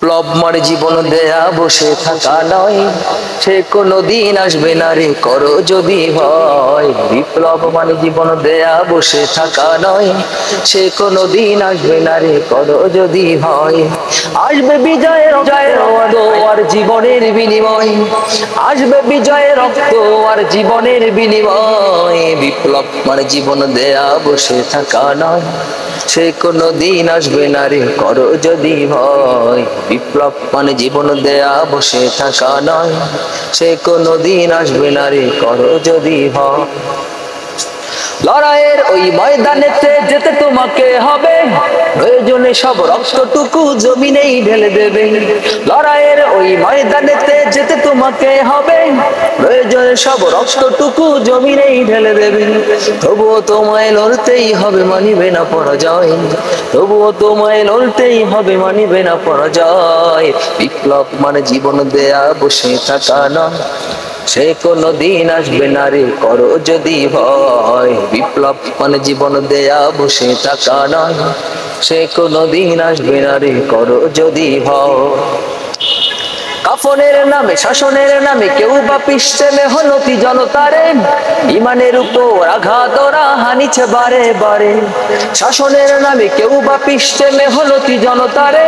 বিপ্লব মানে জীবন দেয়া বসে থাকা নয়, সে কোনো দিন আসবে না রে করো যদি ভয়। বিপ্লব মানে জীবন দেয়া বসে থাকা নয়, সে কোনো দিন আসবে না রে করো যদি ভয়। আসবে বিজয়ের রক্ত আর জীবনের বিনিময়, আসবে বিজয়ের রক্ত আর জীবনের বিনিময়। বিপ্লব মানে জীবন দেয়া বসে থাকা নয়, সে কোনো দিন আসবে না রে করো যদি ভয়। বিপ্লব মানে জীবন দেয়া বসে থাকা নয়, সে কোনো দিন আসবে না রে করো যদি ভয়। লড়াইয়ের ওই ময়দানেতে যেতে তোমাকে হবে, প্রয়োজনে সব রক্তটুকু জমিনেই ঢেলে দেবে। লড়াইয়ের ওই ময়দানেতে যেতে তোমাকে হবে, প্রয়োজনে সব রক্তটুকু জমিনেই ঢেলে দেবে। তবুও তোমায় লড়তেই হবে, মানিবে না পরাজয়। তবুও তোমায় লড়তেই হবে, মানিবে না পরাজয়। বিপ্লব মানে জীবন দেয়া বসে থাকা নয়, সে কোনো দিন আসবে না রে করো যদি ভয়। বিপ্লব মানে জীবন দেয়া বসে থাকা নয়, সে কোনো দিন আসবে না রে করো যদি ভয়। কাফনের নামে শাসনের নামে কেউ বা পিষ্টে মেহনতি জনতারে, ইমানের উপর আঘাত ওরা হানিছে বারে বারে। শাসনের নামে কেউ বা পিষ্টে মেহনতি জনতারে,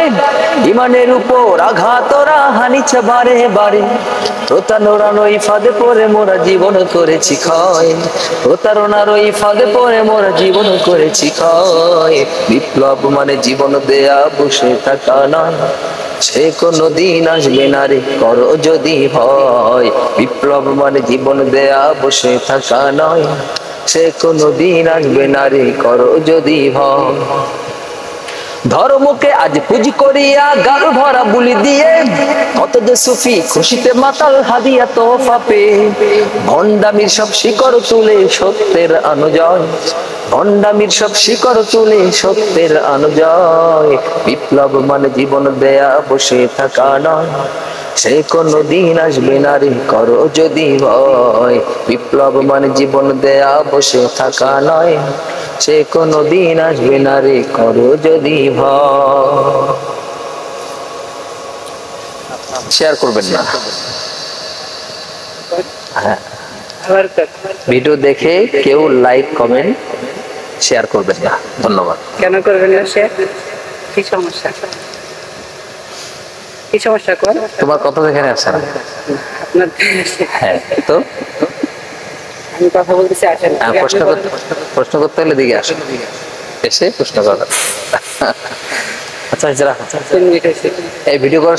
ইমানের উপর আঘাত ওরা হানিছে বারে বারে। প্রতারণার ওই ফাঁদে পড়ে মোরা জীবন করেছি ক্ষয়, প্রতারণার ওই ফাঁদে পড়ে মোরা জীবন করেছি ক্ষয়। বিপ্লব মানে জীবন দেয়া বসে থাকা নয়, সে কোনো দিন আসবে না রে করো যদি ভয়। বিপ্লব মানে জীবন দেয়া বসে থাকা নয়, সে কোনো দিন আসবে না রে করো যদি ভয়। ধর্মকে আজ পুঁজি করিয়া গাল ভরা বুলি দিয়ে, কত যে সুফি খুশিতে মাতাল হাদিয়া তোফা পেয়ে। ভণ্ডামির সব শিকড় তুলে সত্যের অনুজয়, ভণ্ডামির সব শিকড় তুলে সত্যের অনুজয়। বিপ্লব মানে জীবন দেয়া বসে থাকা নয়, সে কোনো দিন আসবে না রে করো যদি ভয়। বিপ্লব মানে জীবন দেয়া বসে থাকা নয়, সে কোনো দিন আসবে না রে করো যদি ভয়। শেয়ার করবেন না, হ্যাঁ ভিডিও দেখে কেউ লাইক কমেন্ট শেয়ার করবেন না, ধন্যবাদ। কেন করবেন না শেয়ার? কি সমস্যা? কি সমস্যা কর? তোমার কথা এখানে আসছে না। আপনার হ্যাঁ তো আমি কথা বলতেছি, আসেন। প্রশ্ন করতে হলে দিকে আসো, এসে প্রশ্ন করো। আচ্ছা তিন মিনিট হয়েছে। এই ভিডিও করার